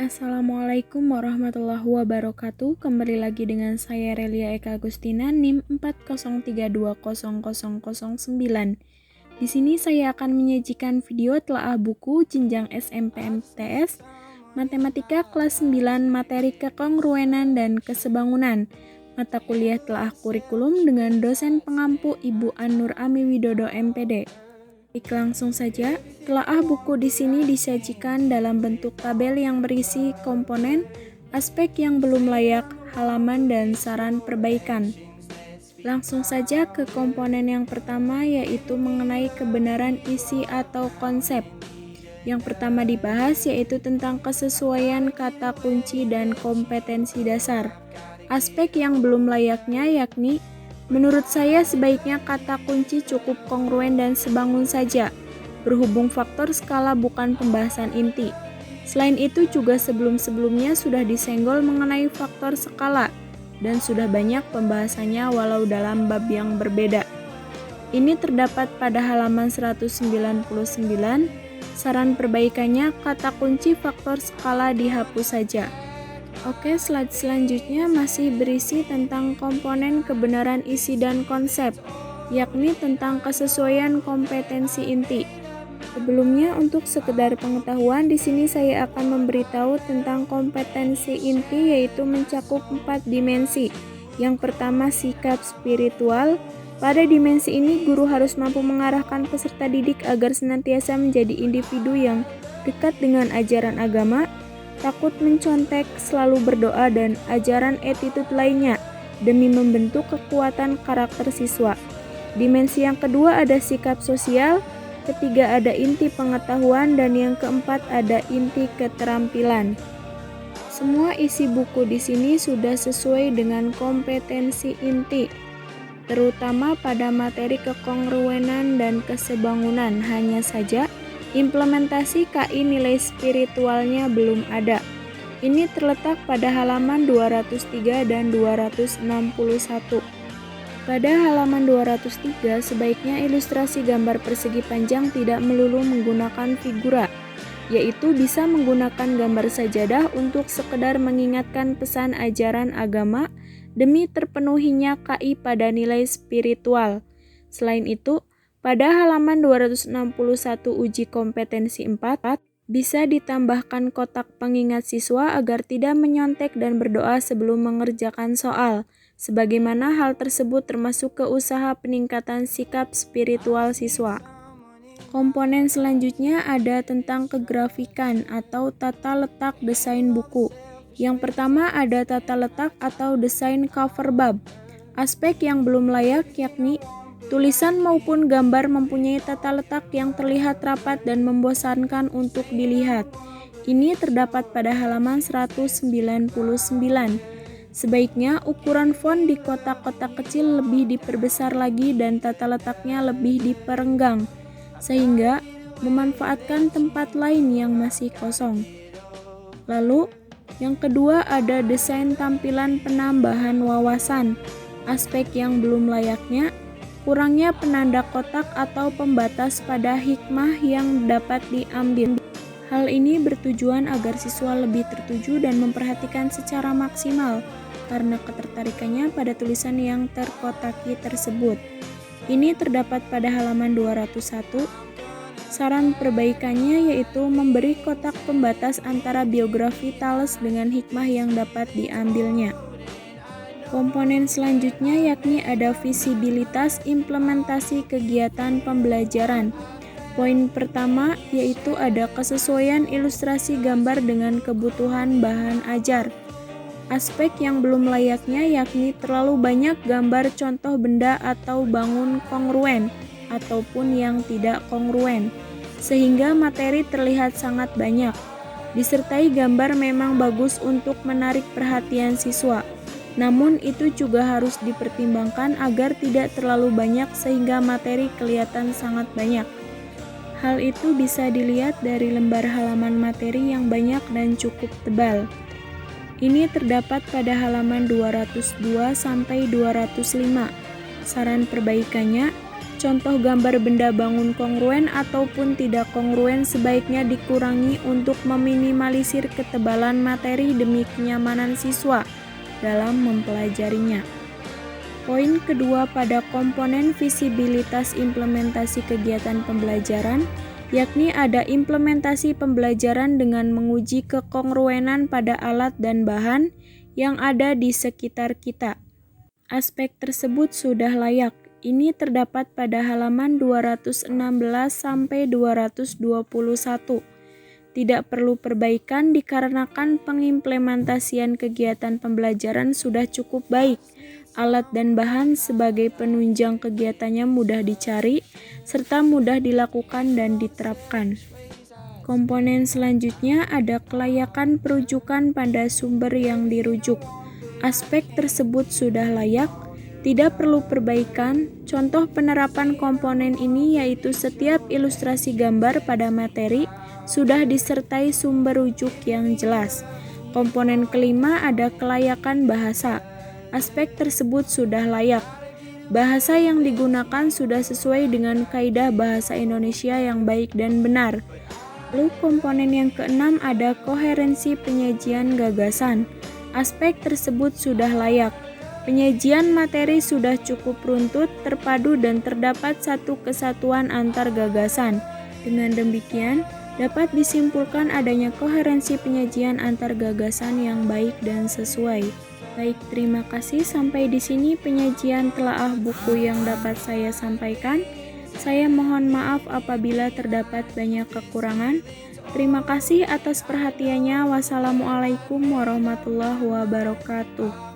Assalamualaikum warahmatullahi wabarakatuh. Kembali lagi dengan saya Relia Eka Agustina, NIM 403200009. Di sini saya akan menyajikan video telaah buku jenjang SMP MTS Matematika kelas 9 materi kekongruenan dan kesebangunan. Mata kuliah telaah kurikulum dengan dosen pengampu Ibu An-Nur Ami Widodo MPD. Baik, langsung saja. Telaah buku di sini disajikan dalam bentuk tabel yang berisi komponen, aspek yang belum layak, halaman, dan saran perbaikan. Langsung saja ke komponen yang pertama, yaitu mengenai kebenaran isi atau konsep. Yang pertama dibahas yaitu tentang kesesuaian kata kunci dan kompetensi dasar. Aspek yang belum layaknya yakni menurut saya sebaiknya kata kunci cukup kongruen dan sebangun saja, berhubung faktor skala bukan pembahasan inti. Selain itu juga sebelum-sebelumnya sudah disenggol mengenai faktor skala, dan sudah banyak pembahasannya walau dalam bab yang berbeda. Ini terdapat pada halaman 199, saran perbaikannya kata kunci faktor skala dihapus saja. Oke, slide selanjutnya masih berisi tentang komponen kebenaran isi dan konsep, yakni tentang kesesuaian kompetensi inti. Sebelumnya, untuk sekedar pengetahuan, di sini saya akan memberitahu tentang kompetensi inti, yaitu mencakup 4 dimensi. Yang pertama, sikap spiritual. Pada dimensi ini, guru harus mampu mengarahkan peserta didik agar senantiasa menjadi individu yang dekat dengan ajaran agama, takut mencontek, selalu berdoa, dan ajaran attitude lainnya demi membentuk kekuatan karakter siswa. Dimensi yang kedua ada sikap sosial, ketiga ada inti pengetahuan, dan yang keempat ada inti keterampilan. Semua isi buku di sini sudah sesuai dengan kompetensi inti, terutama pada materi kekongruenan dan kesebangunan. Hanya saja implementasi KI nilai spiritualnya belum ada. Ini terletak pada halaman 203 dan 261. Pada halaman 203, sebaiknya ilustrasi gambar persegi panjang tidak melulu menggunakan figura, yaitu bisa menggunakan gambar sajadah untuk sekedar mengingatkan pesan ajaran agama demi terpenuhinya KI pada nilai spiritual. Selain itu, pada halaman 261 uji kompetensi 4, bisa ditambahkan kotak pengingat siswa agar tidak menyontek dan berdoa sebelum mengerjakan soal, sebagaimana hal tersebut termasuk ke usaha peningkatan sikap spiritual siswa. Komponen selanjutnya ada tentang kegrafikan atau tata letak desain buku. Yang pertama ada tata letak atau desain cover bab. Aspek yang belum layak yakni tulisan maupun gambar mempunyai tata letak yang terlihat rapat dan membosankan untuk dilihat. Ini terdapat pada halaman 199. Sebaiknya ukuran font di kotak-kotak kecil lebih diperbesar lagi dan tata letaknya lebih diperenggang, sehingga memanfaatkan tempat lain yang masih kosong. Lalu, yang kedua ada desain tampilan penambahan wawasan. Aspek yang belum layaknya kurangnya penanda kotak atau pembatas pada hikmah yang dapat diambil. Hal ini bertujuan agar siswa lebih tertuju dan memperhatikan secara maksimal karena ketertarikannya pada tulisan yang terkotaki tersebut. Ini terdapat pada halaman 201. Saran perbaikannya yaitu memberi kotak pembatas antara biografi Thales dengan hikmah yang dapat diambilnya. Komponen selanjutnya yakni ada visibilitas implementasi kegiatan pembelajaran. Poin pertama yaitu ada kesesuaian ilustrasi gambar dengan kebutuhan bahan ajar. Aspek yang belum layaknya yakni terlalu banyak gambar contoh benda atau bangun kongruen ataupun yang tidak kongruen, sehingga materi terlihat sangat banyak. Disertai gambar memang bagus untuk menarik perhatian siswa. Namun itu juga harus dipertimbangkan agar tidak terlalu banyak sehingga materi kelihatan sangat banyak. Hal itu bisa dilihat dari lembar halaman materi yang banyak dan cukup tebal. Ini terdapat pada halaman 202 sampai 205. Saran perbaikannya, contoh gambar benda bangun kongruen ataupun tidak kongruen sebaiknya dikurangi untuk meminimalisir ketebalan materi demi kenyamanan siswa dalam mempelajarinya. Poin kedua pada komponen visibilitas implementasi kegiatan pembelajaran, yakni ada implementasi pembelajaran dengan menguji kekongruenan pada alat dan bahan yang ada di sekitar kita. Aspek tersebut sudah layak. Ini terdapat pada halaman 216 sampai 221. Tidak perlu perbaikan dikarenakan pengimplementasian kegiatan pembelajaran sudah cukup baik. Alat dan bahan sebagai penunjang kegiatannya mudah dicari, serta mudah dilakukan dan diterapkan. Komponen selanjutnya ada kelayakan perujukan pada sumber yang dirujuk. Aspek tersebut sudah layak, tidak perlu perbaikan. Contoh penerapan komponen ini yaitu setiap ilustrasi gambar pada materi sudah disertai sumber rujuk yang jelas. Komponen kelima ada kelayakan bahasa. Aspek tersebut sudah layak. Bahasa yang digunakan sudah sesuai dengan kaidah bahasa Indonesia yang baik dan benar. Lalu komponen yang keenam ada koherensi penyajian gagasan. Aspek tersebut sudah layak. Penyajian materi sudah cukup runtut, terpadu dan terdapat satu kesatuan antar gagasan. Dengan demikian, dapat disimpulkan adanya koherensi penyajian antar gagasan yang baik dan sesuai. Baik, terima kasih. Sampai di sini penyajian telaah buku yang dapat saya sampaikan. Saya mohon maaf apabila terdapat banyak kekurangan. Terima kasih atas perhatiannya. Wassalamualaikum warahmatullahi wabarakatuh.